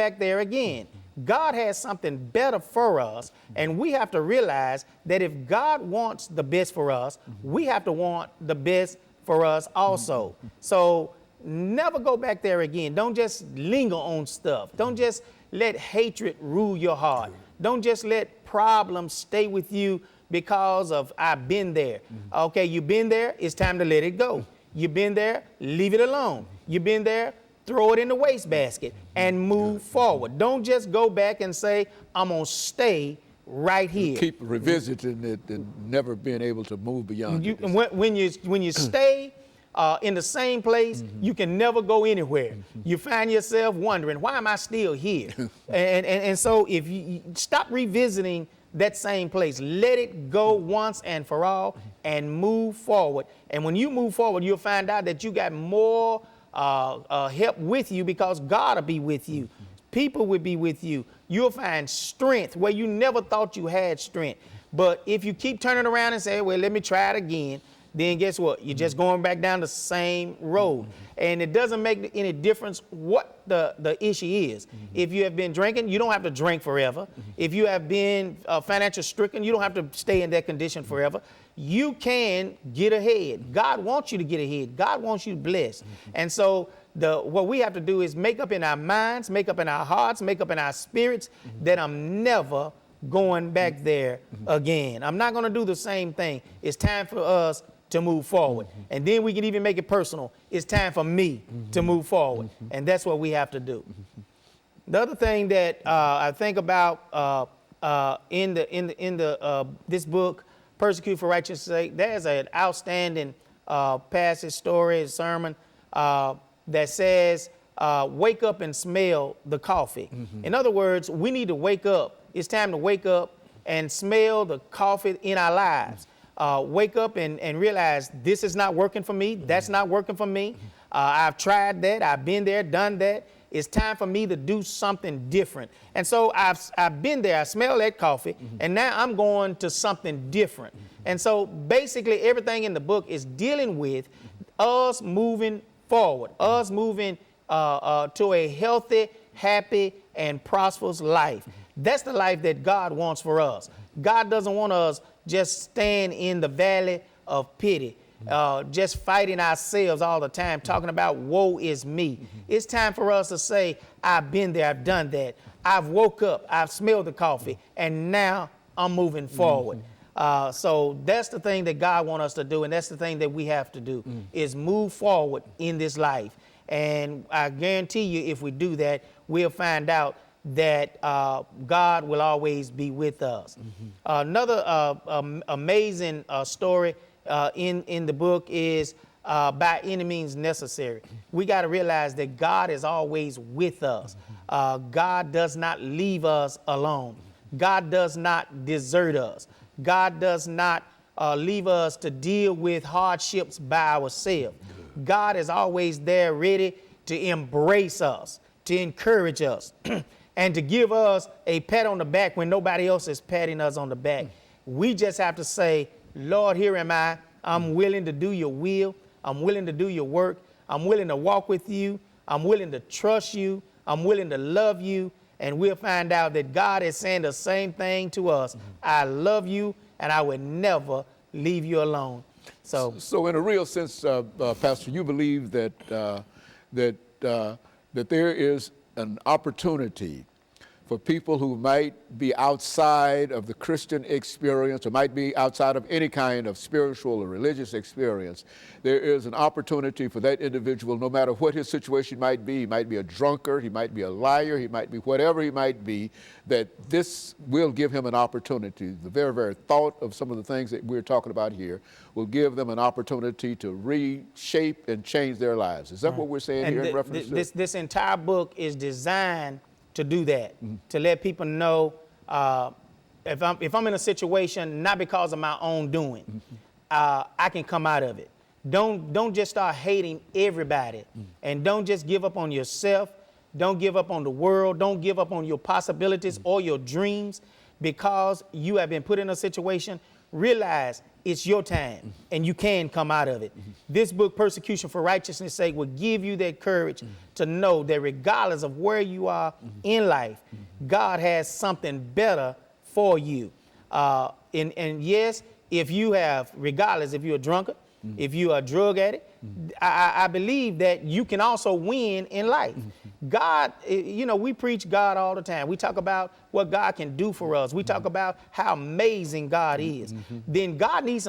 back there again. God has something better for us, and we have to realize that if God wants the best for us, we have to want the best for us also. So never go back there again. Don't just linger on stuff. Don't just let hatred rule your heart. Don't just let problems stay with you because of I've been there. Okay, you've been there, it's time to let it go. You've been there, leave it alone. You've been there, throw it in the wastebasket and move forward. Don't just go back and say, I'm gonna stay right here. Keep revisiting it and never being able to move beyond it. When you stay in the same place, you can never go anywhere. You find yourself wondering, why am I still here? and so if you stop revisiting that same place, let it go once and for all and move forward. And when you move forward, you'll find out that you got more help with you, because God will be with you. People will be with you. You'll find strength where you never thought you had strength. But if you keep turning around and say, well, let me try it again, then guess what? You're just going back down the same road. And it doesn't make any difference what the issue is. If you have been drinking, you don't have to drink forever. If you have been financially stricken, you don't have to stay in that condition forever. You can get ahead. God wants you to get ahead. God wants you blessed. And so what we have to do is make up in our minds, make up in our hearts, make up in our spirits that I'm never going back there again. I'm not going to do the same thing. It's time for us to move forward. And then we can even make it personal. It's time for me to move forward. And that's what we have to do. The other thing that I think about in this book, Persecute for Righteousness' Sake, there's an outstanding passage, story, sermon that says, wake up and smell the coffee. In other words, we need to wake up. It's time to wake up and smell the coffee in our lives. Wake up and realize this is not working for me. That's not working for me. I've tried that. I've been there, done that. It's time for me to do something different. And so I've been there. I smell that coffee, and now I'm going to something different. And so basically everything in the book is dealing with us moving forward, us moving to a healthy, happy, and prosperous life. That's the life that God wants for us. God doesn't want us just stand in the valley of pity, just fighting ourselves all the time, talking about woe is me. It's time for us to say, I've been there, I've done that. I've woke up, I've smelled the coffee, and now I'm moving forward. So that's the thing that God wants us to do, and that's the thing that we have to do, is move forward in this life. And I guarantee you, if we do that, we'll find out that God will always be with us. Another amazing story in the book is By Any Means Necessary. We got to realize that God is always with us. God does not leave us alone. God does not desert us. God does not leave us to deal with hardships by ourselves. God is always there ready to embrace us, to encourage us, and to give us a pat on the back when nobody else is patting us on the back. We just have to say, Lord, here am I. I'm willing to do your will. I'm willing to do your work. I'm willing to walk with you. I'm willing to trust you. I'm willing to love you. And we'll find out that God is saying the same thing to us. I love you, and I will never leave you alone. So in a real sense, Pastor, you believe that that there is an opportunity for people who might be outside of the Christian experience or might be outside of any kind of spiritual or religious experience. There is an opportunity for that individual, no matter what his situation might be. He might be a drunkard, he might be a liar, he might be whatever he might be, that this will give him an opportunity. The very, very thought of some of the things that we're talking about here will give them an opportunity to reshape and change their lives. Is that what we're saying here in reference to this entire book is designed to do that, to let people know if I'm in a situation not because of my own doing, I can come out of it. Don't just start hating everybody, and don't just give up on yourself. Don't give up on the world. Don't give up on your possibilities or your dreams because you have been put in a situation. realize it's your time and you can come out of it. This book, Persecution for Righteousness' Sake, will give you that courage to know that regardless of where you are in life, God has something better for you. And yes, if you have, regardless if you're a drunkard, if you're a drug addict, I believe that you can also win in life. God, you know, we preach God all the time. We talk about what God can do for us. We talk about how amazing God is. Then God needs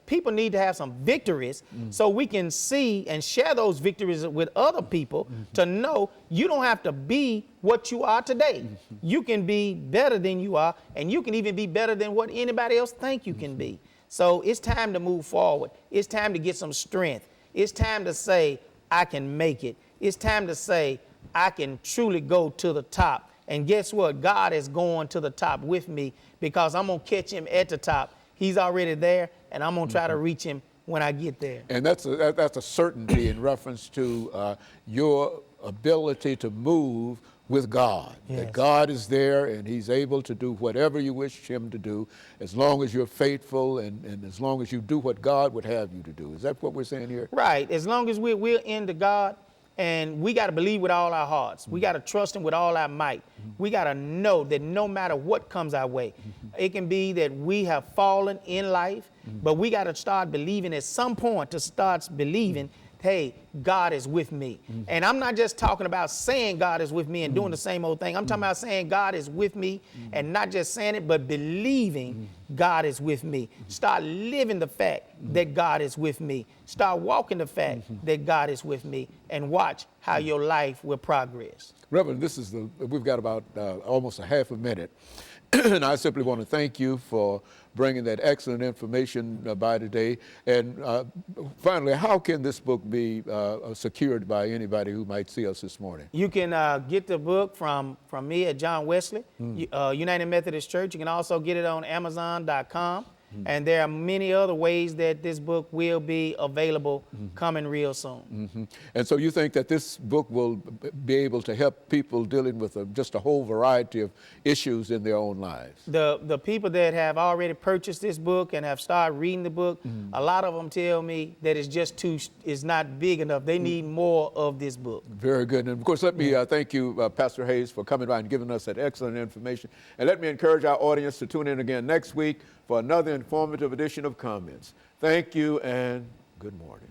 people need to have some victories so we can see and share those victories with other people to know you don't have to be what you are today. You can be better than you are, and you can even be better than what anybody else think you can be. So it's time to move forward. It's time to get some strength. It's time to say, I can make it. It's time to say, I can truly go to the top. And guess what? God is going to the top with me because I'm going to catch him at the top. He's already there, and I'm going to try to reach him when I get there. And that's a certainty in reference to your ability to move with God. Yes. That God is there and he's able to do whatever you wish him to do as long as you're faithful and as long as you do what God would have you to do. Is that what we're saying here? Right. As long as we're into God, and we got to believe with all our hearts. We got to trust him with all our might. We got to know that no matter what comes our way, it can be that we have fallen in life, but we got to start believing at some point to start believing, hey, God is with me. And I'm not just talking about saying God is with me and doing the same old thing. I'm talking about saying God is with me and not just saying it, but believing God is with me. Start living the fact that God is with me. Start walking the fact that God is with me, and watch how your life will progress. Reverend, we've got about almost a half a minute. And I simply want to thank you for bringing that excellent information by today. And finally, how can this book be secured by anybody who might see us this morning? You can get the book from me at John Wesley, United Methodist Church. You can also get it on Amazon.com. And there are many other ways that this book will be available coming real soon. And so you think that this book will be able to help people dealing with just a whole variety of issues in their own lives? The people that have already purchased this book and have started reading the book, a lot of them tell me that it's not big enough. They need more of this book. Very good. And of course, let me thank you, Pastor Hayes, for coming by and giving us that excellent information. And let me encourage our audience to tune in again next week for another informative edition of Comments. Thank you and good morning.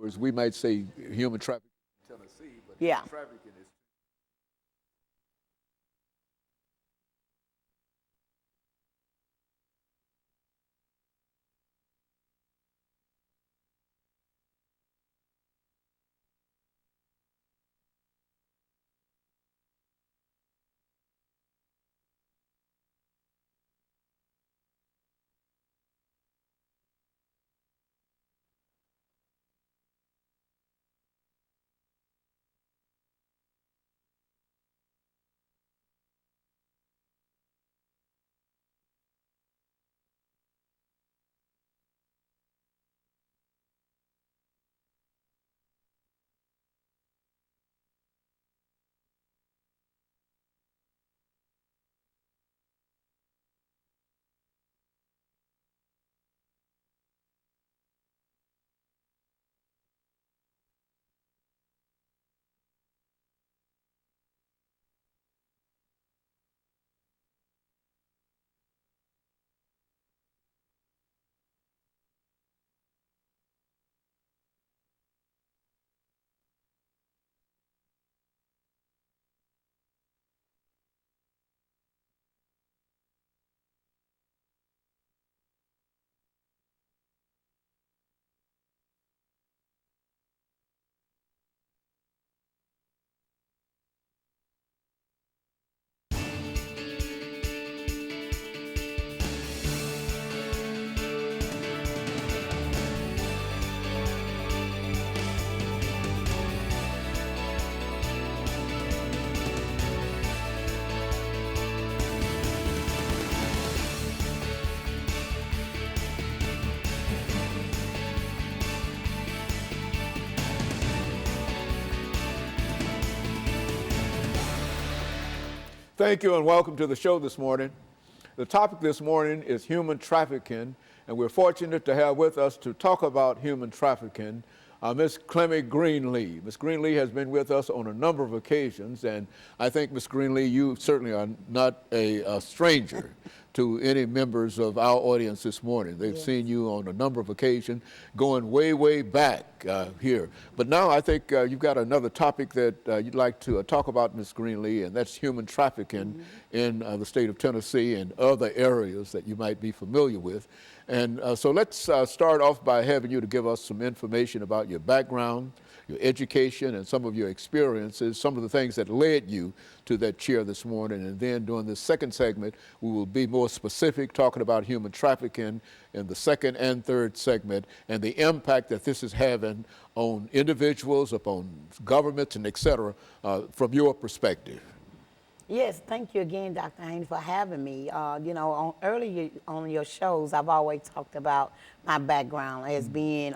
Whereas we might say human trafficking in Tennessee, but Yeah. human trafficking is Thank you and welcome to the show this morning. The topic this morning is human trafficking, and we're fortunate to have with us to talk about human trafficking Ms. Clemmy Greenlee. Ms. Greenlee has been with us on a number of occasions, and I think, Ms. Greenlee, you certainly are not a stranger to any members of our audience this morning. They've seen you on a number of occasions, going way, way back here. But now I think you've got another topic that you'd like to talk about, Ms. Greenlee, and that's human trafficking in the state of Tennessee and other areas that you might be familiar with. And so let's start off by having you to give us some information about your background, your education, and some of your experiences, some of the things that led you to that chair this morning. And then during this second segment, we will be more specific, talking about human trafficking in the second and third segment and the impact that this is having on individuals, upon governments, and et cetera, from your perspective. Yes, thank you again, Dr. Haynes, for having me. You know, earlier on your shows, I've always talked about my background as being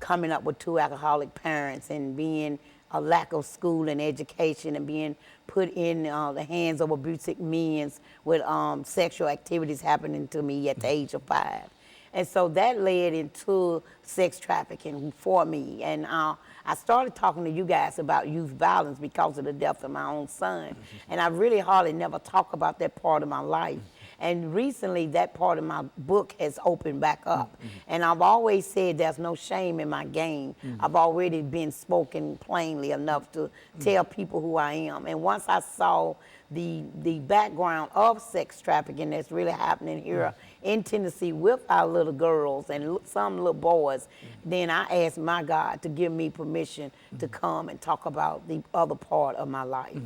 coming up with two alcoholic parents and being a lack of school and education and being put in the hands of abusive men with sexual activities happening to me at the age of 5. And so that led into sex trafficking for me. And I started talking to you guys about youth violence because of the death of my own son. And I really hardly never talk about that part of my life. And recently, that part of my book has opened back up. And I've always said there's no shame in my game. I've already been spoken plainly enough to tell people who I am. And once I saw the background of sex trafficking that's really happening here in Tennessee with our little girls and some little boys, then I asked my God to give me permission to come and talk about the other part of my life.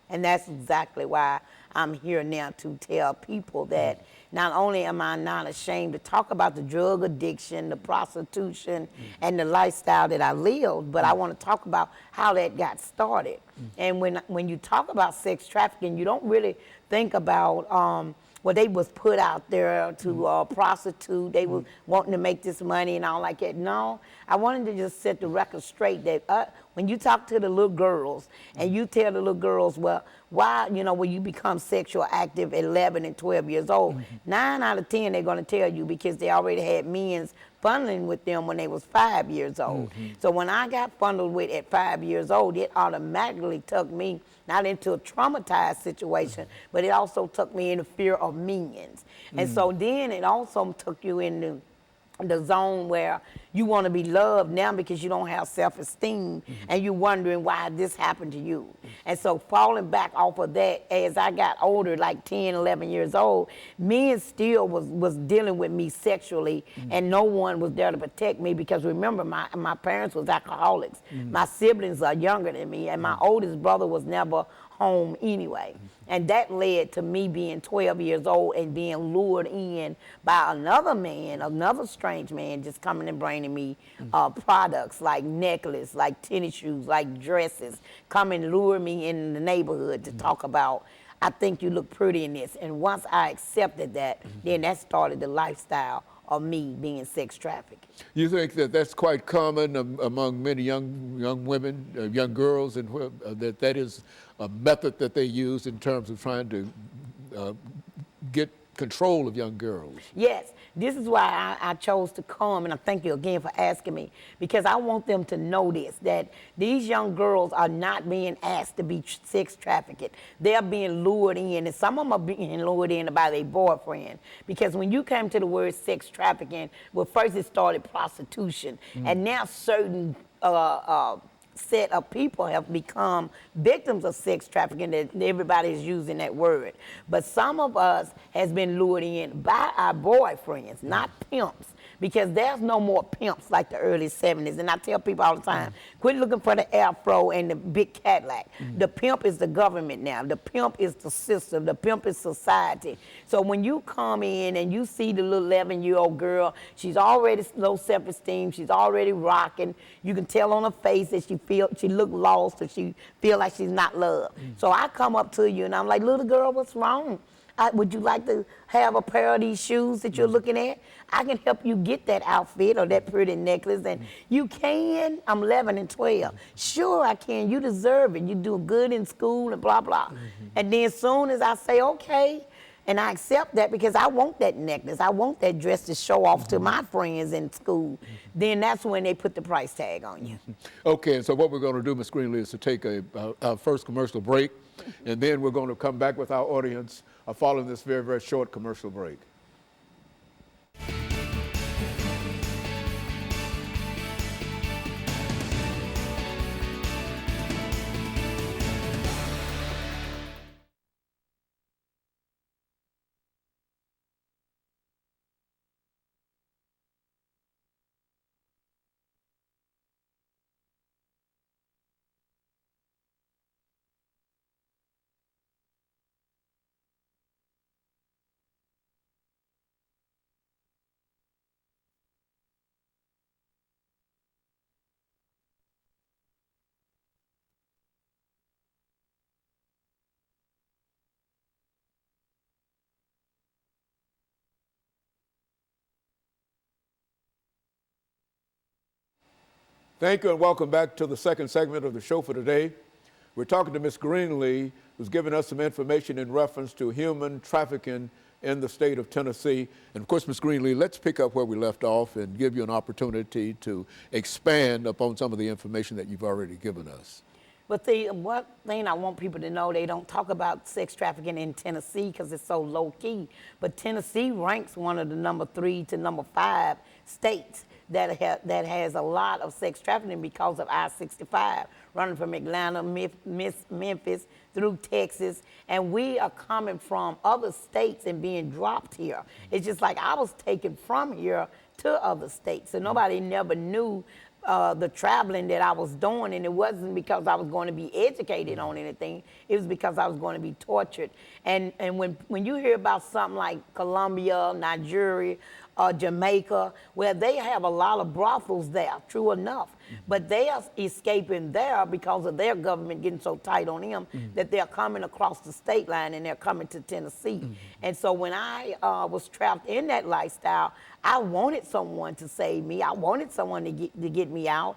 And that's exactly why I'm here now, to tell people that not only am I not ashamed to talk about the drug addiction, the prostitution, and the lifestyle that I lived, but I want to talk about how that got started. And when you talk about sex trafficking, you don't really think about well, they was put out there to prostitute. They was wanting to make this money and all like that. No, I wanted to just set the record straight that when you talk to the little girls and you tell the little girls, well, why, you know, when you become sexual active at 11 and 12 years old, 9 out of 10 they're going to tell you because they already had men funneling with them when they was 5 years old. So when I got funneled with at 5 years old, it automatically took me not into a traumatized situation, but it also took me into fear of minions. And so then it also took you into the zone where you want to be loved now because you don't have self-esteem and you're wondering why this happened to you. And so falling back off of that, as I got older, like 10, 11 years old, men still was dealing with me sexually and no one was there to protect me because remember, my parents was alcoholics. My siblings are younger than me and my oldest brother was never home anyway. And that led to me being 12 years old and being lured in by another man, another strange man, just coming and bringing me products like necklace, like tennis shoes, like dresses, come and lure me in the neighborhood to talk about, I think you look pretty in this. And once I accepted that, then that started the lifestyle of me being sex trafficked. You think that that's quite common among many young women, young girls, and that is a method that they use in terms of trying to get control of young girls? Yes, this is why I chose to come, and I thank you again for asking me, because I want them to know this, that these young girls are not being asked to be sex trafficked. They're being lured in, and some of them are being lured in by their boyfriend. Because when you came to the word sex trafficking, well, first it started prostitution, and now certain set of people have become victims of sex trafficking, that everybody is using that word. But some of us has been lured in by our boyfriends, not pimps, because there's no more pimps like the early 70s. And I tell people all the time, quit looking for the afro and the big Cadillac. The pimp is the government now. The pimp is the system. The pimp is society. So when you come in and you see the little 11-year-old girl, she's already low self-esteem. She's already rocking. You can tell on her face that she look lost or she feel like she's not loved. So I come up to you and I'm like, little girl, what's wrong? Would you like to have a pair of these shoes that you're looking at? I can help you get that outfit or that pretty necklace. And you can. I'm 11 and 12. Sure, I can. You deserve it. You do good in school and blah, blah. And then as soon as I say, okay, and I accept that because I want that necklace, I want that dress to show off to my friends in school, then that's when they put the price tag on you. Okay, so what we're going to do, Ms. Greenlee, is to take our first commercial break, and then we're going to come back with our audience following this very, very short commercial break. Thank you and welcome back to the second segment of the show for today. We're talking to Ms. Greenlee, who's given us some information in reference to human trafficking in the state of Tennessee. And of course, Ms. Greenlee, let's pick up where we left off and give you an opportunity to expand upon some of the information that you've already given us. But the one thing I want people to know, they don't talk about sex trafficking in Tennessee because it's so low key. But Tennessee ranks one of the number 3 to number 5 states that has a lot of sex trafficking because of I-65, running from Atlanta, Memphis, through Texas. And we are coming from other states and being dropped here. It's just like I was taken from here to other states. So nobody never knew the traveling that I was doing, and it wasn't because I was going to be educated on anything. It was because I was going to be tortured. And when you hear about something like Colombia, Nigeria, Jamaica, where they have a lot of brothels there, true enough, but they are escaping there because of their government getting so tight on them that they're coming across the state line and they're coming to Tennessee. And so when I was trapped in that lifestyle, I wanted someone to save me. I wanted someone to get me out.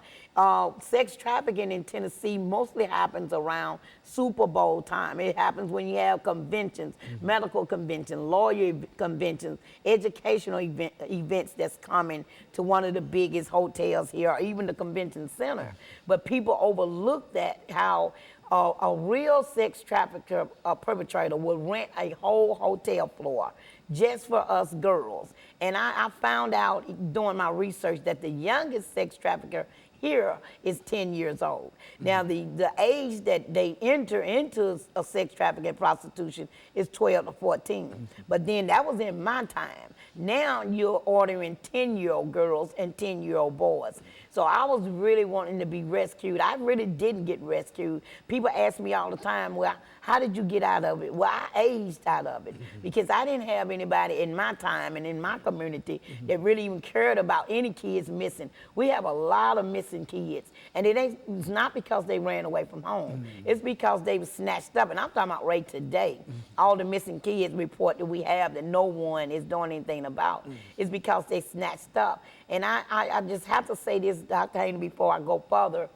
Sex trafficking in Tennessee mostly happens around Super Bowl time. It happens when you have conventions, medical conventions, lawyer conventions, educational events that's coming to one of the biggest hotels here, or even the convention center. But people overlook that, how a real sex trafficker perpetrator would rent a whole hotel floor just for us girls. And I found out doing my research that the youngest sex trafficker here is 10 years old. Now, the age that they enter into a sex trafficking and prostitution is 12 to 14. But then that was in my time. Now you're ordering 10-year-old girls and 10-year-old boys. So I was really wanting to be rescued. I really didn't get rescued. People ask me all the time, well, how did you get out of it? Well, I aged out of it because I didn't have anybody in my time and in my community that really even cared about any kids missing. We have a lot of missing kids, and it's not because they ran away from home. It's because they were snatched up, and I'm talking about right today. All the missing kids report that we have that no one is doing anything about. It's because they snatched up. And I just have to say this, Dr. Haney, before I go further.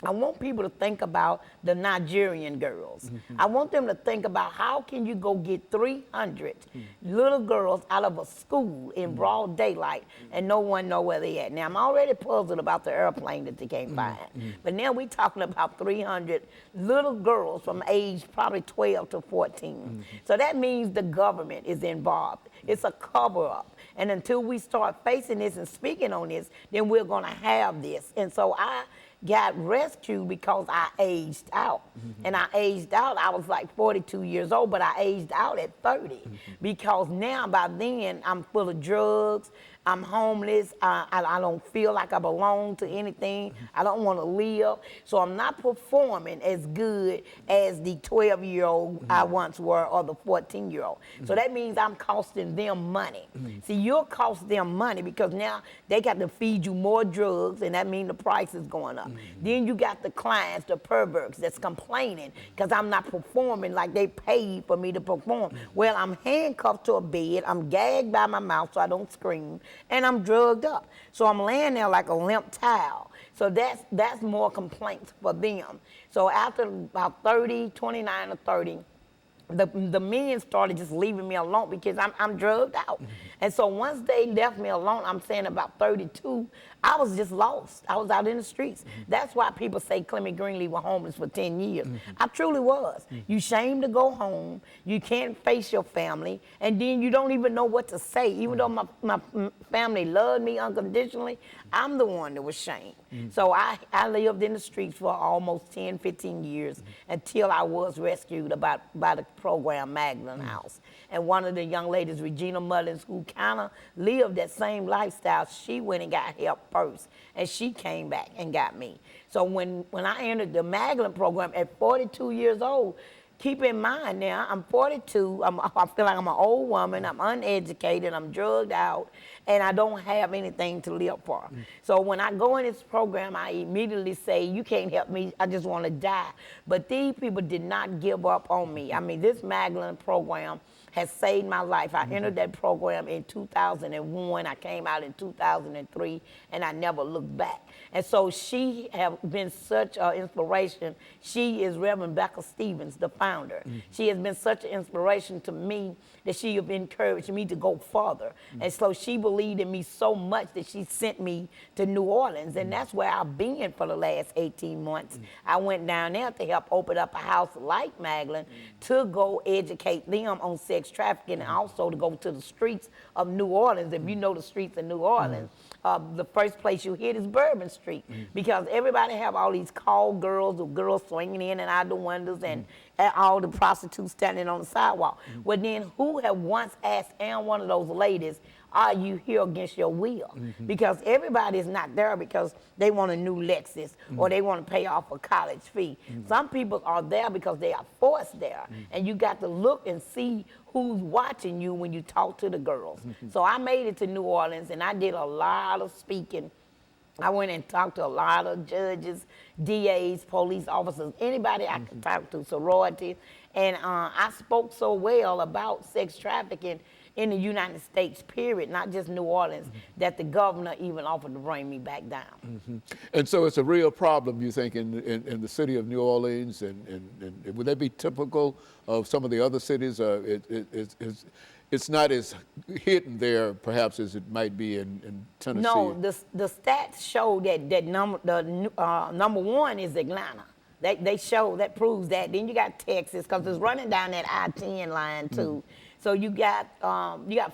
I want people to think about the Nigerian girls. I want them to think about how can you go get 300 little girls out of a school in broad daylight and no one know where they at. Now, I'm already puzzled about the airplane that they can't find. But now we're talking about 300 little girls from age probably 12 to 14. So that means the government is involved. It's a cover-up. And until we start facing this and speaking on this, then we're going to have this. And so I got rescued because I aged out. And I aged out, I was like 42 years old, but I aged out at 30 because now by then I'm full of drugs, I'm homeless, I don't feel like I belong to anything, I don't want to live, so I'm not performing as good as the 12-year-old I once were or the 14-year-old. So that means I'm costing them money. See, you'll cost them money because now they got to feed you more drugs, and that means the price is going up. Then you got the clients, the perverts that's complaining because I'm not performing like they paid for me to perform. Well, I'm handcuffed to a bed, I'm gagged by my mouth so I don't scream, and I'm drugged up. So I'm laying there like a limp towel. So that's more complaints for them. So after about 29 or 30, the men started just leaving me alone because I'm drugged out. And so once they left me alone, I'm saying about 32, I was just lost. I was out in the streets. That's why people say Clement Greenlee was homeless for 10 years. I truly was. You shame to go home, you can't face your family, and then you don't even know what to say. Even though my family loved me unconditionally, I'm the one that was shamed. So I lived in the streets for almost 10, 15 years until I was rescued by the program Magdalene House. And one of the young ladies, Regina Mullins, who kind of lived that same lifestyle, she went and got help first, and she came back and got me. So when I entered the Magdalene program at 42 years old, keep in mind now, I'm 42, I feel like I'm an old woman, I'm uneducated, I'm drugged out, and I don't have anything to live for. So when I go in this program, I immediately say, you can't help me, I just want to die. But these people did not give up on me. I mean, this Magdalene program has saved my life. I entered that program in 2001, I came out in 2003, and I never looked back. And so she has been such an inspiration. She is Reverend Becca Stevens, the founder. She has been such an inspiration to me that she has encouraged me to go further. And so she believed in me so much that she sent me to New Orleans, and that's where I've been for the last 18 months. I went down there to help open up a house like Magdalene to go educate them on sex trafficking and also to go to the streets of New Orleans. If you know the streets of New Orleans, the first place you hit is Bourbon Street because everybody have all these call girls or girls swinging in and out the windows and all the prostitutes standing on the sidewalk. Well, then who have once asked one of those ladies, are you here against your will? Because everybody is not there because they want a new Lexus or they want to pay off a college fee. Some people are there because they are forced there. And you got to look and see who's watching you when you talk to the girls. So I made it to New Orleans and I did a lot of speaking. I went and talked to a lot of judges, DAs, police officers, anybody I could talk to, sorority. And I spoke so well about sex trafficking in the United States, period, not just New Orleans, that the governor even offered to bring me back down. And so it's a real problem, you think, in the city of New Orleans, and would that be typical of some of the other cities? It's not as hidden there, perhaps, as it might be in Tennessee. No, the stats show that number one is Atlanta. They show, that proves that. Then you got Texas, because it's running down that I-10 line too. So you got 5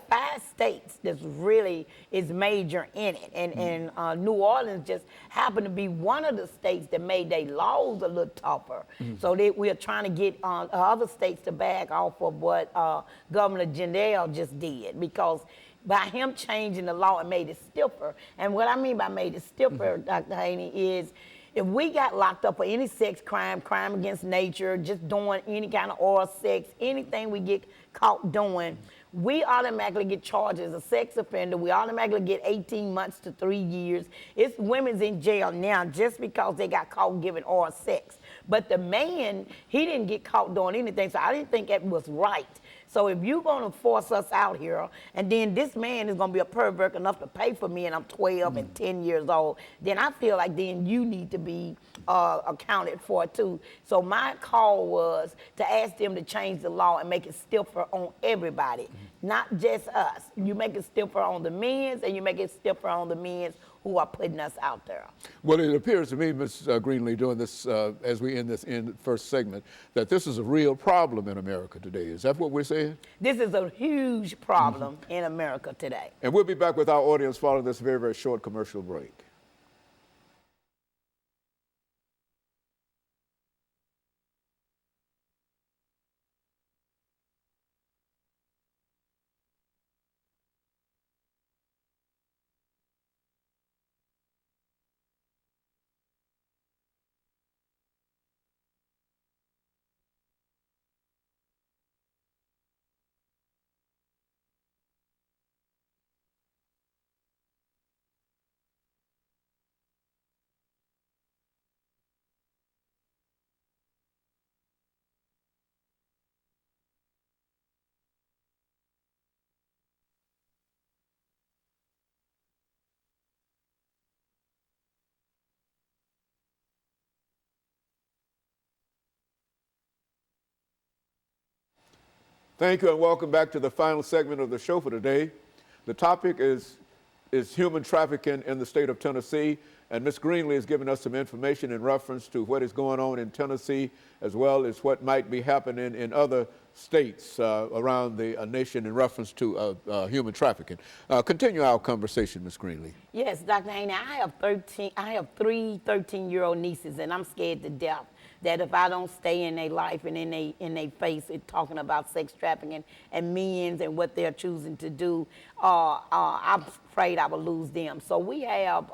states that's really is major in it, and New Orleans just happened to be one of the states that made their laws a little tougher. So we are trying to get other states to back off of what Governor Jindal just did, because by him changing the law, it made it stiffer. And what I mean by made it stiffer, Dr. Haney, is if we got locked up for any sex crime, crime against nature, just doing any kind of oral sex, anything we get caught doing, we automatically get charged as a sex offender. We automatically get 18 months to 3 years. It's women's in jail now just because they got caught giving oral sex. But the man, he didn't get caught doing anything, so I didn't think that was right. So if you're going to force us out here, and then this man is going to be a pervert enough to pay for me, and I'm 12 and 10 years old, then I feel like then you need to be accounted for too. So my call was to ask them to change the law and make it stiffer on everybody, not just us. You make it stiffer on the men's, and you make it stiffer on the men's who are putting us out there. Well, it appears to me, Ms. Greenlee, doing this as we end this first segment, that this is a real problem in America today. Is that what we're saying? This is a huge problem in America today. And we'll be back with our audience following this very, very short commercial break. Thank you and welcome back to the final segment of the show for today. The topic is human trafficking in the state of Tennessee, and Ms. Greenlee has given us some information in reference to what is going on in Tennessee, as well as what might be happening in other states around the nation in reference to human trafficking. Continue our conversation, Ms. Greenlee. Yes, Dr. Haney, I have 3 13-year-old nieces, and I'm scared to death that if I don't stay in their life and in their face it talking about sex trafficking and men's and what they're choosing to do, I'm afraid I will lose them. So we have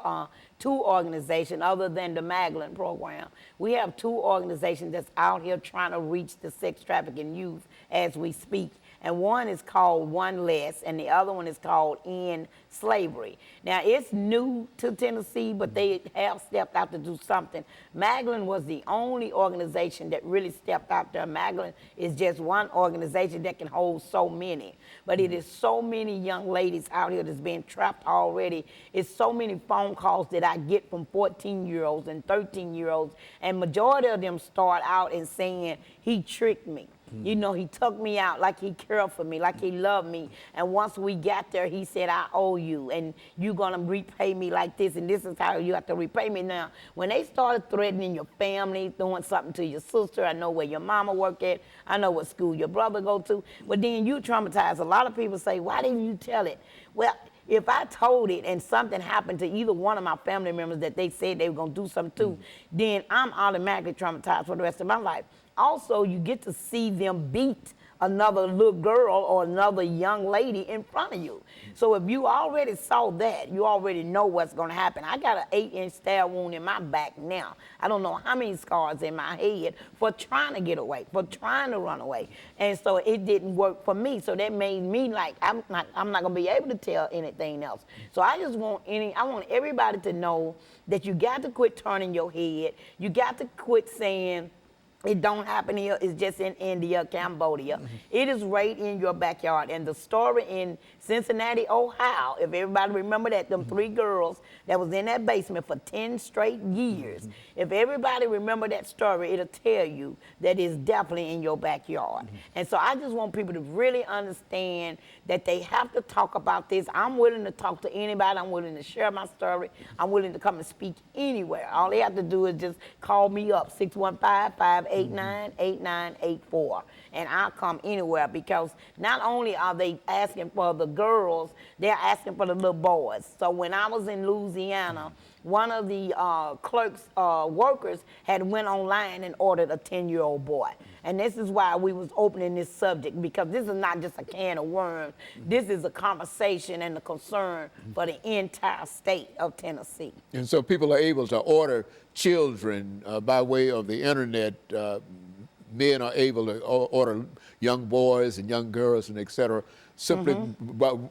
2 organizations other than the AMcLaughlin program. We have 2 organizations that's out here trying to reach the sex trafficking youth as we speak. And one is called One Less, and the other one is called End Slavery. Now, it's new to Tennessee, but they have stepped out to do something. AMcLaughlin was the only organization that really stepped out there. AMcLaughlin is just one organization that can hold so many. But it is so many young ladies out here that's being trapped already. It's so many phone calls that I get from 14-year-olds and 13-year-olds, and majority of them start out and saying, he tricked me. You know, he took me out like he cared for me, like he loved me. And once we got there, he said, I owe you, and you're going to repay me like this, and this is how you have to repay me. Now, when they started threatening your family, doing something to your sister, I know where your mama work at, I know what school your brother go to, but then you traumatized. A lot of people say, why didn't you tell it? Well, if I told it and something happened to either one of my family members that they said they were going to do something to, then I'm automatically traumatized for the rest of my life. Also, you get to see them beat another little girl or another young lady in front of you. So if you already saw that, you already know what's going to happen. I got an 8-inch stab wound in my back now. I don't know how many scars in my head for trying to get away, for trying to run away. And so it didn't work for me. So that made me like, I'm not going to be able to tell anything else. So I just want I want everybody to know that you got to quit turning your head. You got to quit saying, It don't happen here. It's just in India, Cambodia. It is right in your backyard. And the story in Cincinnati, Ohio, if everybody remember that, them 3 girls that was in that basement for 10 straight years. If everybody remember that story, it'll tell you that it's definitely in your backyard. And so I just want people to really understand that they have to talk about this. I'm willing to talk to anybody. I'm willing to share my story. I'm willing to come and speak anywhere. All they have to do is just call me up, 615-589-8984. And I'll come anywhere, because not only are they asking for the girls, they're asking for the little boys. So when I was in Louisiana, one of the workers had went online and ordered a 10-year-old boy. And this is why we was opening this subject, because this is not just a can of worms. This is a conversation and a concern for the entire state of Tennessee. And so people are able to order children by way of the internet. Men are able to order young boys and young girls and et cetera, simply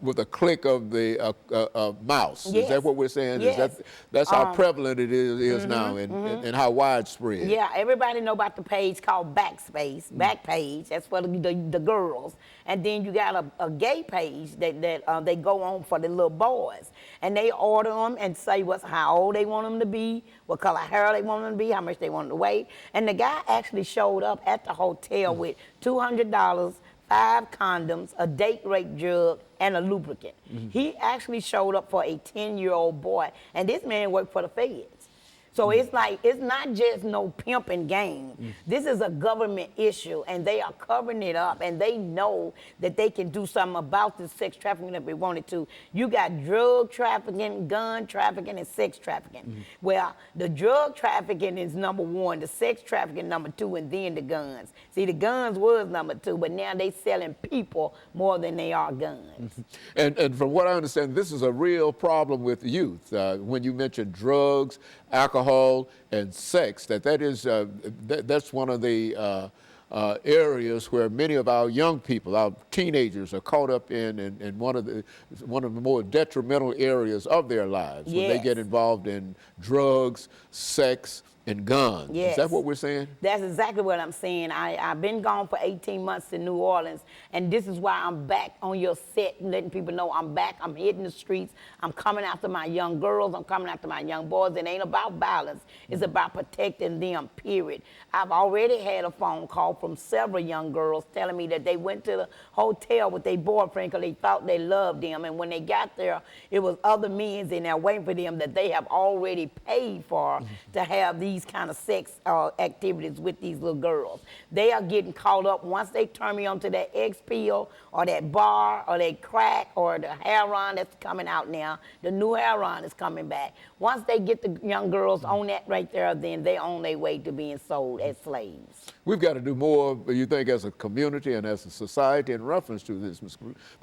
with a click of the mouse. Yes. Is that what we're saying? Yes. That's how prevalent it is now, and how widespread. Yeah, everybody know about the page called Backspace, Backpage. That's for the girls. And then you got a gay page that they go on for the little boys. And they order them and say how old they want them to be, what color hair they want them to be, how much they want them to weigh. And the guy actually showed up at the hotel with $200, 5 condoms, a date rape drug, and a lubricant. He actually showed up for a 10-year-old boy, and this man worked for the feds. So it's like, it's not just no pimping game. This is a government issue, and they are covering it up, and they know that they can do something about this sex trafficking if they wanted to. You got drug trafficking, gun trafficking, and sex trafficking. Well, the drug trafficking is number 1, the sex trafficking number 2, and then the guns. See, the guns was number 2, but now they selling people more than they are guns. And from what I understand, this is a real problem with youth. When you mention drugs, alcohol, and sex, that's one of the areas where many of our young people, our teenagers, are caught up in one of the more detrimental areas of their lives. Yes. When they get involved in drugs, sex, and guns. Yes. Is that what we're saying? That's exactly what I'm saying. I've been gone for 18 months in New Orleans, and this is why I'm back on your set and letting people know I'm back. I'm hitting the streets. I'm coming after my young girls. I'm coming after my young boys. It ain't about violence. It's about protecting them, period. I've already had a phone call from several young girls telling me that they went to the hotel with their boyfriend because they thought they loved them, and when they got there, it was other men in there waiting for them that they have already paid for to have these kind of sex activities with these little girls. They are getting caught up once they turn me onto that X pill or that bar or that crack or the heroin that's coming out now. The new heroin is coming back. Once they get the young girls on that right there, then they're on their way to being sold as slaves. We've got to do more, you think, as a community and as a society in reference to this, Ms.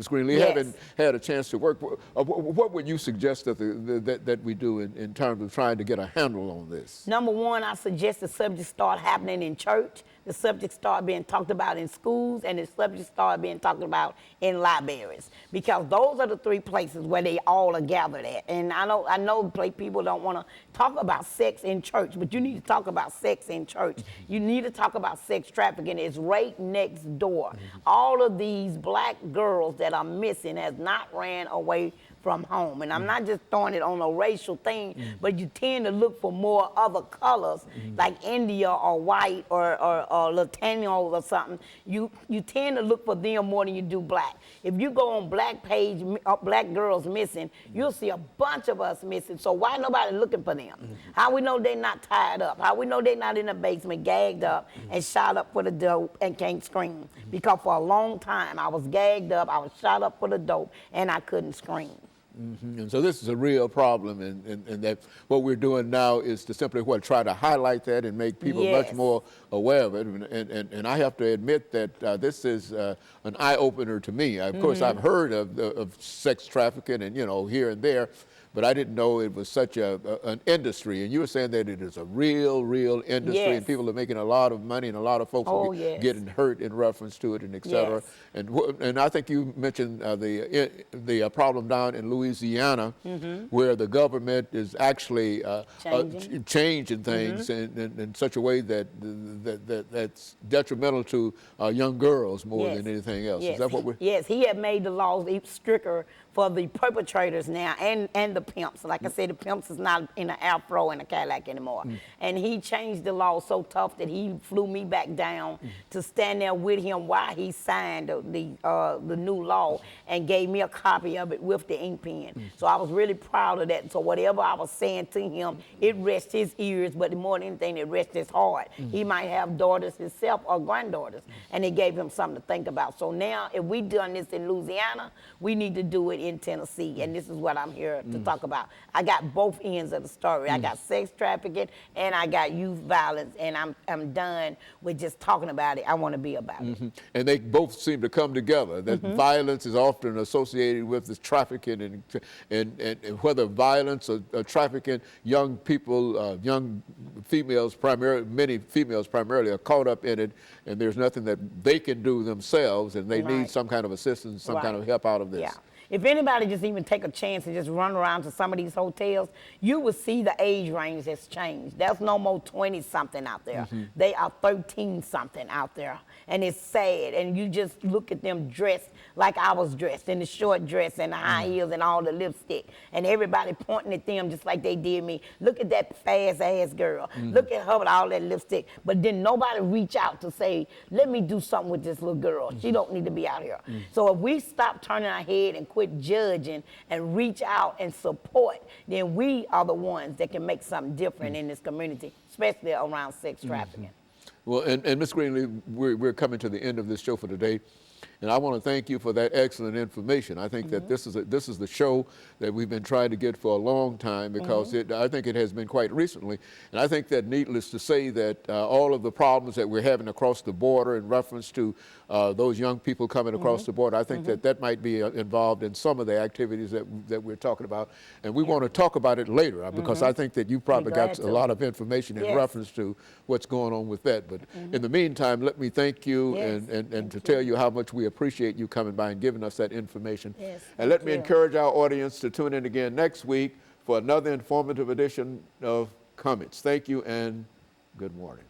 Greenlee. Yes. Having had a chance to work, what would you suggest that we do in terms of trying to get a handle on this? Number 1, I suggest the subject start happening in church, the subject start being talked about in schools, and the subject start being talked about in libraries, because those are the 3 places where they all are gathered at. And I know people don't want to talk about sex in church, but you need to talk about sex in church. You need to talk about sex trafficking. It's right next door. All of these black girls that are missing has not ran away from home. And I'm not just throwing it on a racial thing, but you tend to look for more other colors, like India or white or Latinos or something. You tend to look for them more than you do black. If you go on black page, black girls missing, you'll see a bunch of us missing. So why nobody looking for them? How we know they're not tied up? How we know they're not in the basement gagged up and shot up for the dope and can't scream? Because for a long time I was gagged up, I was shot up for the dope, and I couldn't scream. And so this is a real problem, and that what we're doing now is to simply try to highlight that and make people much more aware of it. And I have to admit that this is an eye-opener to me. Of course, I've heard of sex trafficking and, here and there, but I didn't know it was such an industry. And you were saying that it is a real industry, Yes. and people are making a lot of money, and a lot of folks Oh, are yes. getting hurt in reference to it, and et cetera. Yes. And I think you mentioned the problem down in Louisiana, where the government is actually changing things in such a way that's detrimental to young girls more than anything else. Yes. Is that what we're? Yes, he had made the laws even stricter for the perpetrators now and the pimps. Like I said, the pimps is not in an afro and a Cadillac anymore. And he changed the law so tough that he flew me back down to stand there with him while he signed the new law and gave me a copy of it with the ink pen. So I was really proud of that. So whatever I was saying to him, it rests his ears, but more than anything, it rests his heart. He might have daughters himself or granddaughters, and it gave him something to think about. So now, if we done this in Louisiana, we need to do it in Tennessee, and this is what I'm here to talk about. I got both ends of the story. I got sex trafficking and I got youth violence, and I'm done with just talking about it. I want to be about it. And they both seem to come together. That violence is often associated with this trafficking, and whether violence or trafficking, young people, young females primarily, many females primarily are caught up in it, and there's nothing that they can do themselves, and they need some kind of assistance, some kind of help out of this. Yeah. If anybody just even take a chance and just run around to some of these hotels, you will see the age range has changed. There's no more 20-something out there. They are 13-something out there. And it's sad. And you just look at them dressed like I was dressed, in the short dress and the high heels and all the lipstick. And everybody pointing at them just like they did me. Look at that fast-ass girl. Look at her with all that lipstick. But then nobody reach out to say, let me do something with this little girl. She don't need to be out here. So if we stop turning our head and quit judging and reach out and support, then we are the ones that can make something different in this community, especially around sex trafficking. Well, and Ms. Greenlee, we're coming to the end of this show for today. And I want to thank you for that excellent information. I think that this is the show that we've been trying to get for a long time, because I think it has been quite recently. And I think that, needless to say, that all of the problems that we're having across the border in reference to those young people coming across the border, I think that might be involved in some of the activities that we're talking about. And we want to talk about it later, because I think that you probably got a lot of information in reference to what's going on with that. But in the meantime, let me thank you and to tell you how much we appreciate you coming by and giving us that information. And let me encourage our audience to tune in again next week for another informative edition of Comments. Thank you and good morning.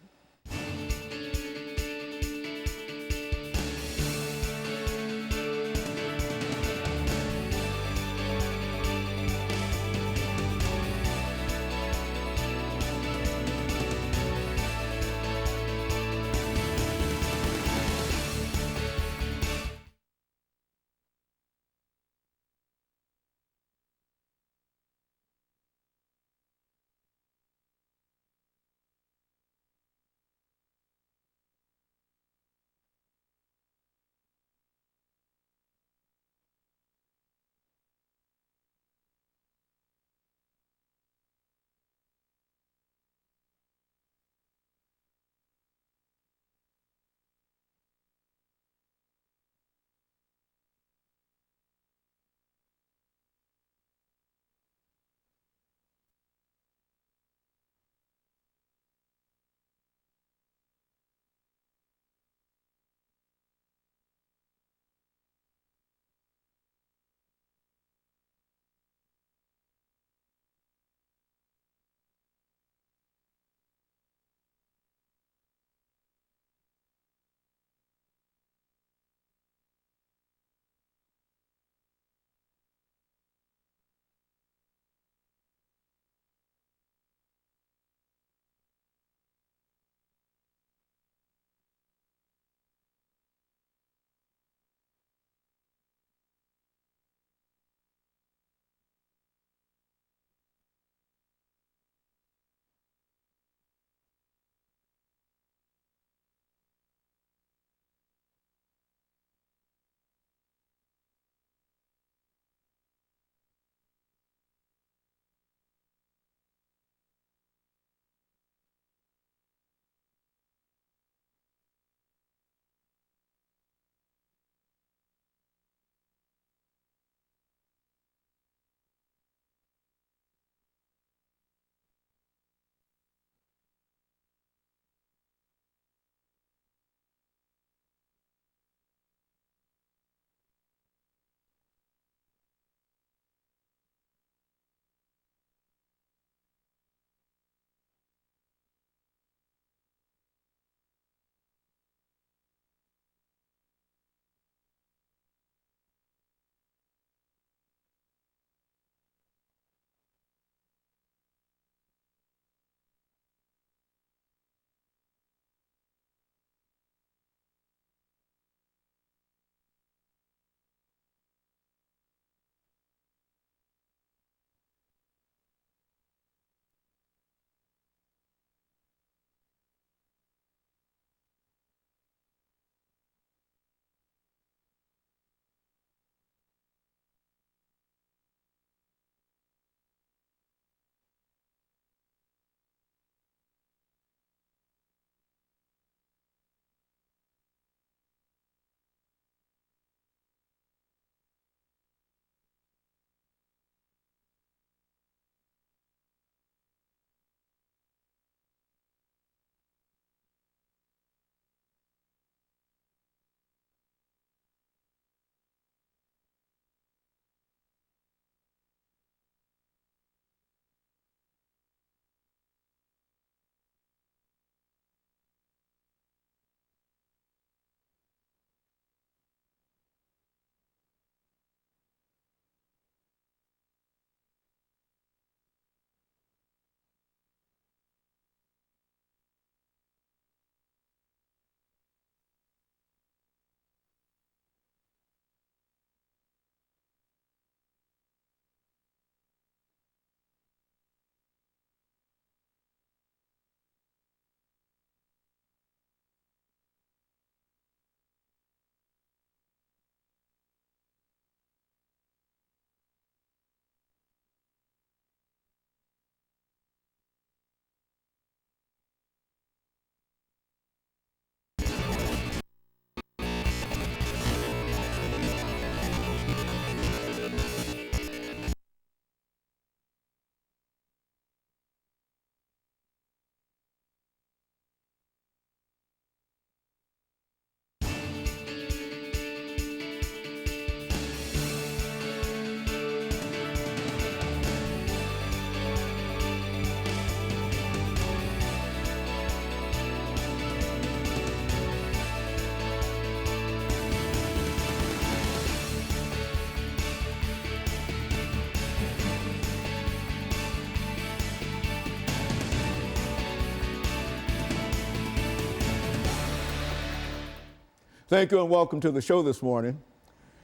Thank you and welcome to the show this morning.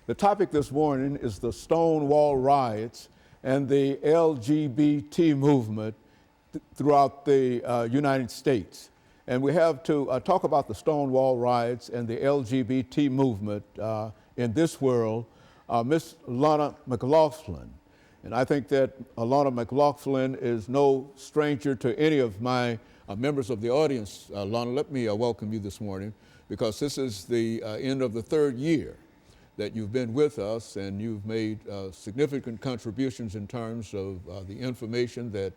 The topic this morning is the Stonewall riots and the LGBT movement throughout the United States. And we have to talk about the Stonewall riots and the LGBT movement in this world, Miss AMcLaughlin. And I think that AMcLaughlin is no stranger to any of my members of the audience. Lana, let me welcome you this morning, because this is the end of the third year that you've been with us, and you've made significant contributions in terms of the information that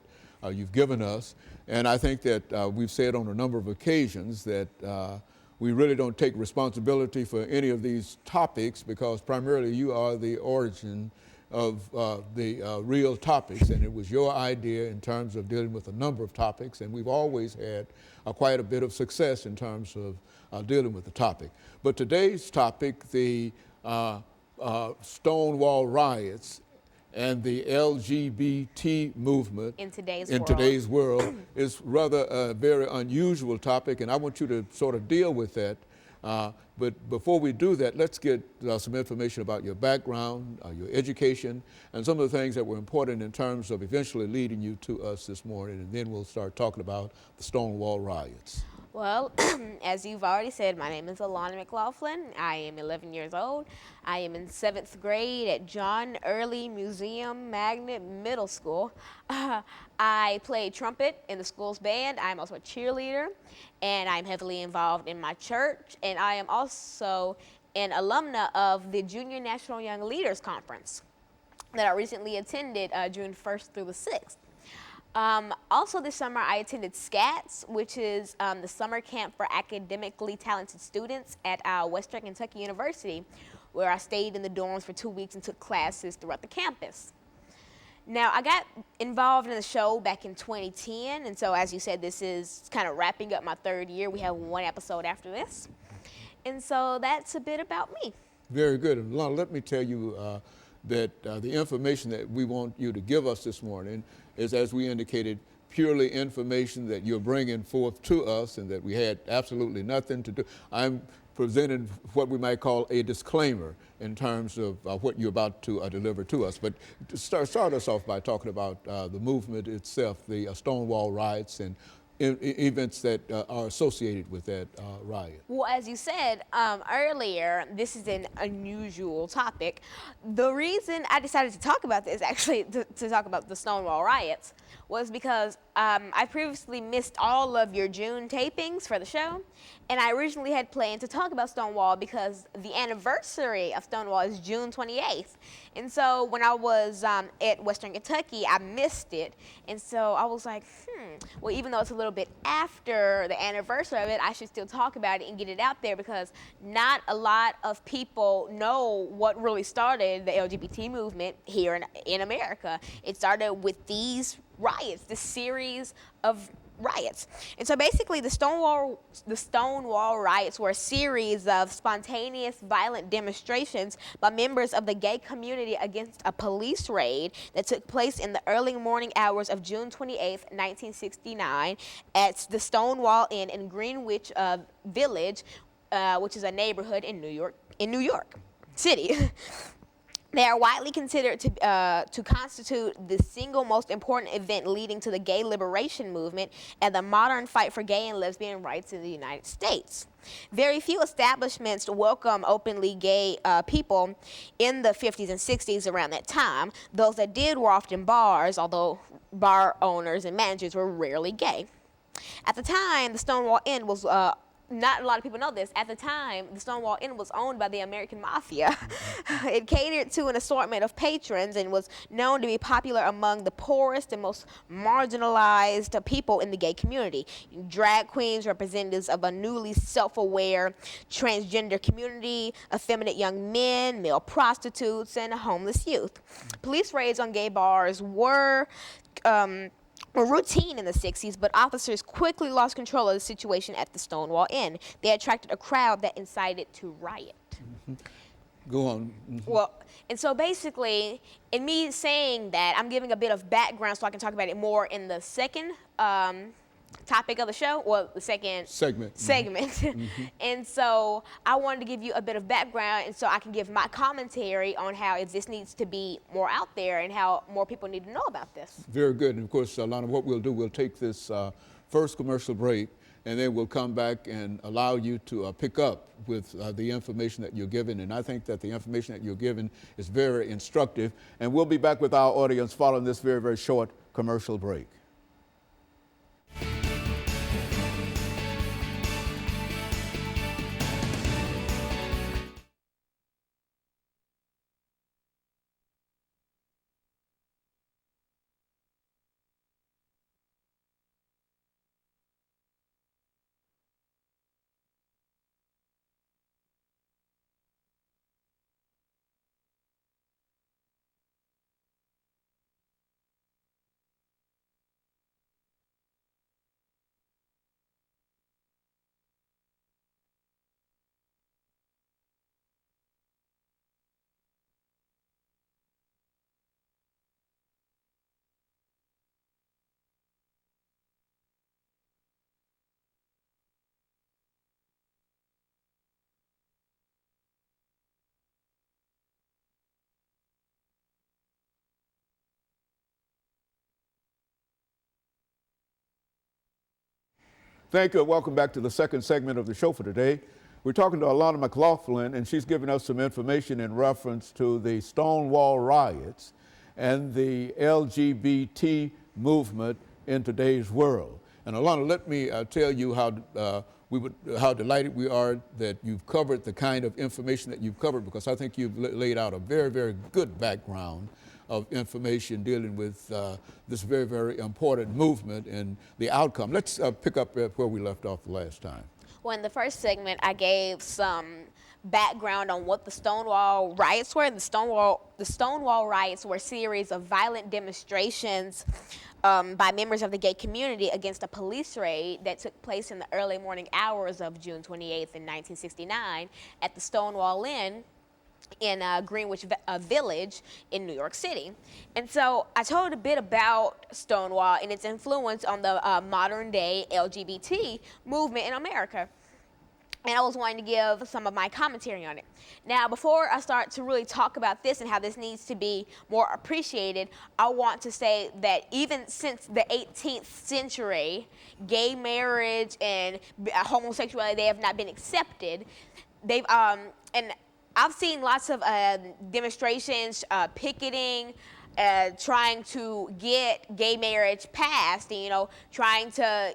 you've given us. And I think that we've said on a number of occasions that we really don't take responsibility for any of these topics, because primarily you are the origin of the real topics, and it was your idea in terms of dealing with a number of topics, and we've always had quite a bit of success in terms of dealing with the topic. But today's topic, the Stonewall riots and the LGBT movement in today's world is rather a very unusual topic, and I want you to sort of deal with that. But before we do that, let's get some information about your background, your education, and some of the things that were important in terms of eventually leading you to us this morning, and then we'll start talking about the Stonewall riots. Well, as you've already said, my name is AMcLaughlin1. I am 11 years old. I am in 7th grade at John Early Museum Magnet Middle School. I play trumpet in the school's band. I'm also a cheerleader, and I'm heavily involved in my church. And I am also an alumna of the Junior National Young Leaders Conference that I recently attended June 1st through the 6th. Also this summer I attended SCATS, which is the summer camp for academically talented students at Western Kentucky University, where I stayed in the dorms for 2 weeks and took classes throughout the campus. Now, I got involved in the show back in 2010, and so as you said, this is kind of wrapping up my third year. We have one episode after this. And so that's a bit about me. Very good. And Lana, let me tell you that the information that we want you to give us this morning is, as we indicated, purely information that you're bringing forth to us and that we had absolutely nothing to do. I'm presenting what we might call a disclaimer in terms of what you're about to deliver to us. But to start us off by talking about the movement itself, the Stonewall riots and events that are associated with that riot. Well, as you said earlier, this is an unusual topic. The reason I decided to talk about this, actually to talk about the Stonewall riots, was because I previously missed all of your June tapings for the show, and I originally had planned to talk about Stonewall because the anniversary of Stonewall is June 28th. And so when I was at Western Kentucky, I missed it. And so I was like, well, even though it's a little bit after the anniversary of it, I should still talk about it and get it out there, because not a lot of people know what really started the LGBT movement here in America. It started with these riots, this series of riots. And so basically the Stonewall riots were a series of spontaneous violent demonstrations by members of the gay community against a police raid that took place in the early morning hours of June 28th, 1969 at the Stonewall Inn in Greenwich Village, which is a neighborhood in New York City. They are widely considered to constitute the single most important event leading to the gay liberation movement and the modern fight for gay and lesbian rights in the United States. Very few establishments welcome openly gay people in the 50s and 60s around that time. Those that did were often bars, although bar owners and managers were rarely gay. At the time, the Stonewall Inn was not a lot of people know this. At the time, the Stonewall Inn was owned by the American Mafia. It catered to an assortment of patrons and was known to be popular among the poorest and most marginalized people in the gay community. Drag queens, representatives of a newly self-aware transgender community, effeminate young men, male prostitutes, and homeless youth. Police raids on gay bars were routine in the 60s, but officers quickly lost control of the situation at the Stonewall Inn. They attracted a crowd that incited to riot. Go on. Well, and so basically, in me saying that, I'm giving a bit of background so I can talk about it more in the second topic of the show, well, the second segment. And so I wanted to give you a bit of background, and so I can give my commentary on how if this needs to be more out there and how more people need to know about this. Very good. And of course, Lana, what we'll do, we'll take this first commercial break, and then we'll come back and allow you to pick up with the information that you're given. And I think that the information that you're given is very instructive. And we'll be back with our audience following this very, very short commercial break. Thank you, and welcome back to the second segment of the show for today. We're talking to AMcLaughlin1, and she's giving us some information in reference to the Stonewall riots and the LGBT movement in today's world. And Alana, let me tell you how delighted we are that you've covered the kind of information that you've covered, because I think you've laid out a very, very good background of information dealing with this very, very important movement and the outcome. Let's pick up where we left off the last time. Well, in the first segment, I gave some background on what the Stonewall riots were. The Stonewall riots were a series of violent demonstrations by members of the gay community against a police raid that took place in the early morning hours of June 28th in 1969 at the Stonewall Inn in Greenwich Village in New York City. And so I told a bit about Stonewall and its influence on the modern day LGBT movement in America. And I was wanting to give some of my commentary on it. Now, before I start to really talk about this and how this needs to be more appreciated, I want to say that even since the 18th century, gay marriage and homosexuality, they have not been accepted. They've, and I've seen lots of demonstrations, picketing, trying to get gay marriage passed, you know, trying to